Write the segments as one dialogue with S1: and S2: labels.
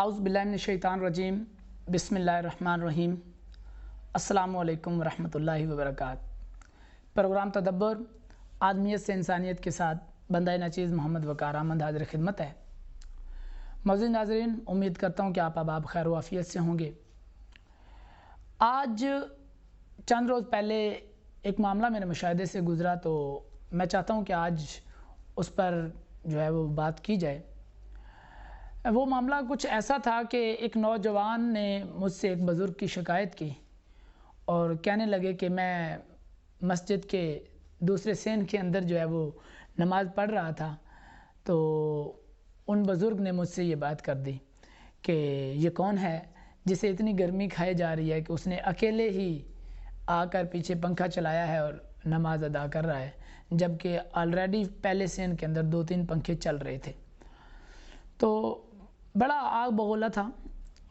S1: आउज़ बिल्लाहि मिनश शैतानिर रजीम बिस्मिल्लाहिर रहमानिर रहीम अस्सलामु अलैकुम रहमतुल्लाहि व बरकातहू। प्रोग्राम तदब्बर आदमियत से इंसानियत के साथ बंदा नाचीज़ मोहम्मद वक़ार अहमद हाज़िर खिदमत है। मौजूद नाज़रीन, उम्मीद करता हूँ कि आप अब खैर वाफ़ियत से होंगे। आज चंद रोज़ पहले एक मामला मेरे मुशाहिदे से गुज़रा, तो मैं चाहता हूँ कि आज उस पर जो है वो बात की जाए। वो मामला कुछ ऐसा था कि एक नौजवान ने मुझसे एक बुज़ुर्ग की शिकायत की और कहने लगे कि मैं मस्जिद के दूसरे सेन के अंदर जो है वो नमाज़ पढ़ रहा था, तो उन बुज़ुर्ग ने मुझसे ये बात कर दी कि ये कौन है जिसे इतनी गर्मी खाई जा रही है कि उसने अकेले ही आकर पीछे पंखा चलाया है और नमाज अदा कर रहा है, जबकि ऑलरेडी पहले सेन के अंदर 2-3 पंखे चल रहे थे। तो बड़ा आग बगोला था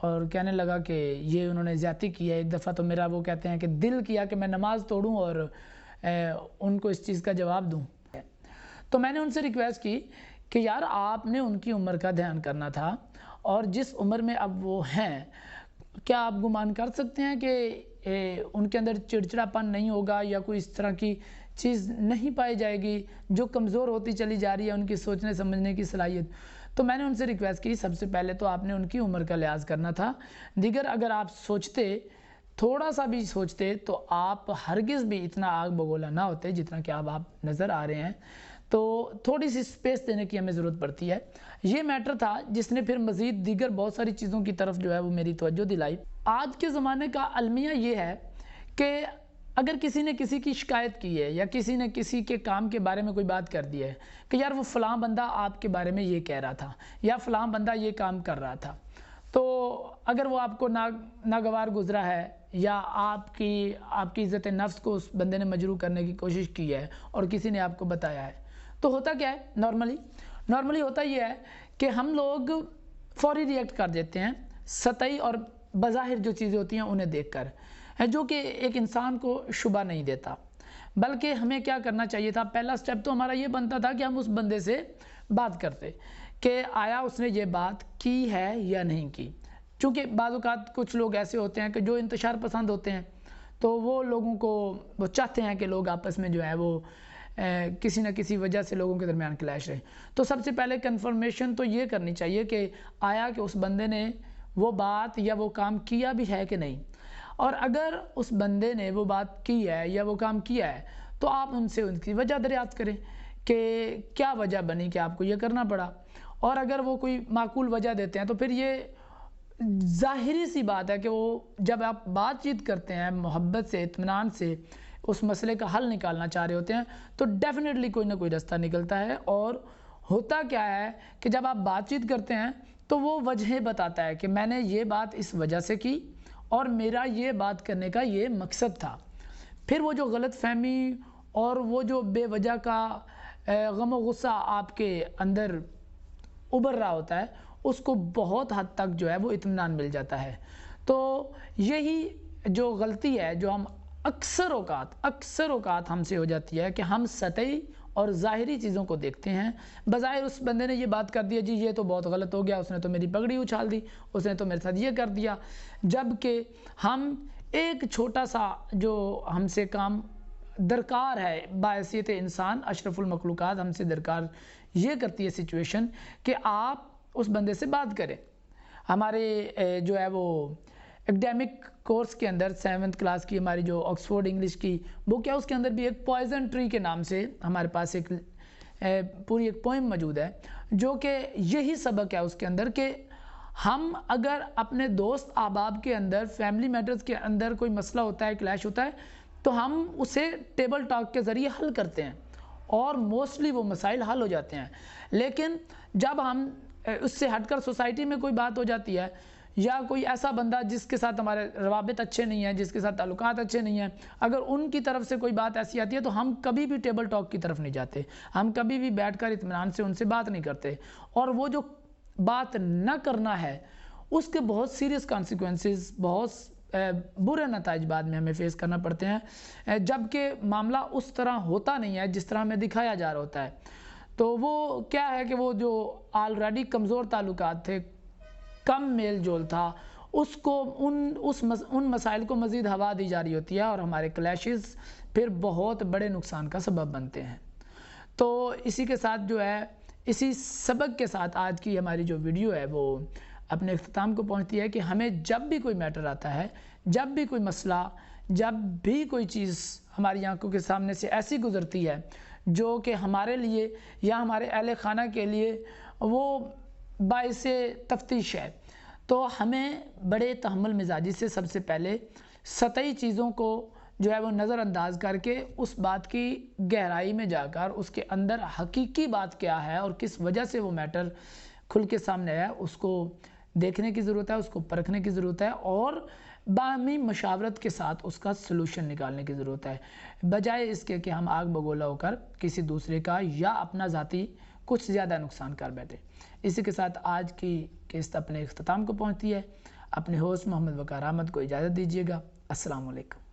S1: और कहने लगा कि ये उन्होंने ज़्यादती की है। एक दफ़ा तो मेरा वो कहते हैं कि दिल किया कि मैं नमाज़ तोड़ूं और उनको इस चीज़ का जवाब दूं। तो मैंने उनसे रिक्वेस्ट की कि यार, आपने उनकी उम्र का ध्यान करना था और जिस उम्र में अब वो हैं, क्या आप गुमान कर सकते हैं कि उनके अंदर चिड़चिड़ापन नहीं होगा या कोई इस तरह की चीज़ नहीं पाई जाएगी जो कमज़ोर होती चली जा रही है उनकी सोचने समझने की सलाहियत। तो मैंने उनसे रिक्वेस्ट की, सबसे पहले तो आपने उनकी उम्र का लिहाज करना था। दीगर अगर आप सोचते, थोड़ा सा भी सोचते, तो आप हरगिज़ भी इतना आग बगोला ना होते जितना कि अब आप नज़र आ रहे हैं। तो थोड़ी सी स्पेस देने की हमें ज़रूरत पड़ती है। ये मैटर था जिसने फिर मज़ीद दीगर बहुत सारी चीज़ों की तरफ जो है वो मेरी तवज्जो दिलाई। आज के ज़माने का अलमिया ये है कि अगर किसी ने किसी की शिकायत की है या किसी ने किसी के काम के बारे में कोई बात कर दी है कि यार वो फ़लाँ बंदा आपके बारे में ये कह रहा था या फ़लाँ बंदा ये काम कर रहा था, तो अगर वो आपको नागवार गुज़रा है या आपकी इज़्ज़त नफ्स को उस बंदे ने मजरूह करने की कोशिश की है और किसी ने आपको बताया है, तो होता क्या है, नॉर्मली होता ये है कि हम लोग फ़ौरी रिएक्ट कर देते हैं सतही और बज़ाहिर जो चीज़ें होती हैं उन्हें देखकर, है जो कि एक इंसान को शुबा नहीं देता। बल्कि हमें क्या करना चाहिए था, पहला स्टेप तो हमारा ये बनता था कि हम उस बंदे से बात करते कि आया उसने ये बात की है या नहीं की। चूँकि बाज़ औक़ात कुछ लोग ऐसे होते हैं कि जो इंतशार पसंद होते हैं, तो वो लोगों को वो चाहते हैं कि लोग आपस में जो है वो किसी न किसी वजह से लोगों के दरमियान क्लैश रहे। तो सबसे पहले कन्फर्मेशन तो ये करनी चाहिए कि आया कि उस बंदे ने वो बात या वो काम किया भी है कि नहीं, और अगर उस बंदे ने वो बात की है या वो काम किया है तो आप उनसे उनकी वजह दरियाफ्त करें कि क्या वजह बनी कि आपको ये करना पड़ा। और अगर वो कोई माकूल वजह देते हैं तो फिर ये ज़ाहिरी सी बात है कि वो जब आप बातचीत करते हैं मोहब्बत से, इत्मीनान से उस मसले का हल निकालना चाह रहे होते हैं, तो डेफिनेटली कोई ना कोई रास्ता निकलता है। और होता क्या है कि जब आप बातचीत करते हैं तो वो वजह बताता है कि मैंने ये बात इस वजह से की और मेरा ये बात करने का ये मकसद था। फिर वो जो गलतफ़हमी और वो जो बेवजह का गम और गुस्सा आपके अंदर उभर रहा होता है, उसको बहुत हद तक जो है वो इत्मीनान मिल जाता है। तो यही जो गलती है जो हम अक्सर औक़ात हमसे हो जाती है कि हम सतही और ज़ाहिरी चीज़ों को देखते हैं। बज़ाहिर उस बंदे ने ये बात कर दिया, जी ये तो बहुत गलत हो गया, उसने तो मेरी पगड़ी उछाल दी, उसने तो मेरे साथ ये कर दिया, जबकि हम एक छोटा सा जो हमसे काम दरकार है बाहैसियत इंसान अशरफुल मखलूक़ात, हमसे दरकार ये करती है सिचुएशन कि आप उस बंदे से बात करें। हमारे जो है वो एकेडमिक कोर्स के अंदर 7th क्लास की हमारी जो ऑक्सफोर्ड इंग्लिश की बुक है, उसके अंदर भी एक पॉइज़न ट्री के नाम से हमारे पास एक पूरी एक पोएम मौजूद है जो कि यही सबक है उसके अंदर कि हम अगर अपने दोस्त अहबाब के अंदर, फैमिली मैटर्स के अंदर कोई मसला होता है, क्लैश होता है, तो हम उसे टेबल टॉक के ज़रिए हल करते हैं और मोस्टली वो मसाइल हल हो जाते हैं। लेकिन जब हम उससे हटकर सोसाइटी में कोई बात हो जाती है या कोई ऐसा बंदा जिसके साथ हमारे रवाबित अच्छे नहीं हैं, जिसके साथ ताल्लुकात अच्छे नहीं हैं, अगर उनकी तरफ से कोई बात ऐसी आती है तो हम कभी भी टेबल टॉक की तरफ नहीं जाते, हम कभी भी बैठकर इत्मीनान से उनसे बात नहीं करते। और वो जो बात न करना है उसके बहुत सीरियस कॉन्सिक्वेंसेस, बहुत बुरे नताइज बाद में हमें फेस करना पड़ते हैं, जबकि मामला उस तरह होता नहीं है जिस तरह हमें दिखाया जा रहा होता है। तो वो क्या है कि वो जो ऑलरेडी कमज़ोर ताल्लुकात थे, कम मेल जोल था, उसको उन मसाइल को मज़ीद हवा दी जा रही होती है और हमारे क्लैशेस फिर बहुत बड़े नुकसान का सबब बनते हैं। तो इसी के साथ जो है, इसी सबक के साथ आज की हमारी जो वीडियो है वो अपने इख्तिताम को पहुंचती है कि हमें जब भी कोई मैटर आता है, जब भी कोई मसला, जब भी कोई चीज़ हमारी आंखों के सामने से ऐसी गुज़रती है जो कि हमारे लिए या हमारे अहले खाना के लिए वो बाइसे तफ्तीश है, तो हमें बड़े तहम्मुल मिजाजी से सबसे पहले सतही चीज़ों को जो है वो नज़रअंदाज करके उस बात की गहराई में जाकर उसके अंदर हकीकी बात क्या है और किस वजह से वो मैटर खुल के सामने है, उसको देखने की ज़रूरत है, उसको परखने की ज़रूरत है और बाहमी मशावरत के साथ उसका सलूशन निकालने की ज़रूरत है, बजाय इसके कि हम आग बगोला होकर किसी दूसरे का या अपना ज़ाती कुछ ज़्यादा नुकसान कर बैठे। इसी के साथ आज की किस्त अपने इख्तिताम को पहुँचती है। अपने होस्ट मोहम्मद वक़ार अहमद को इजाज़त दीजिएगा। अस्सलाम वालेकुम।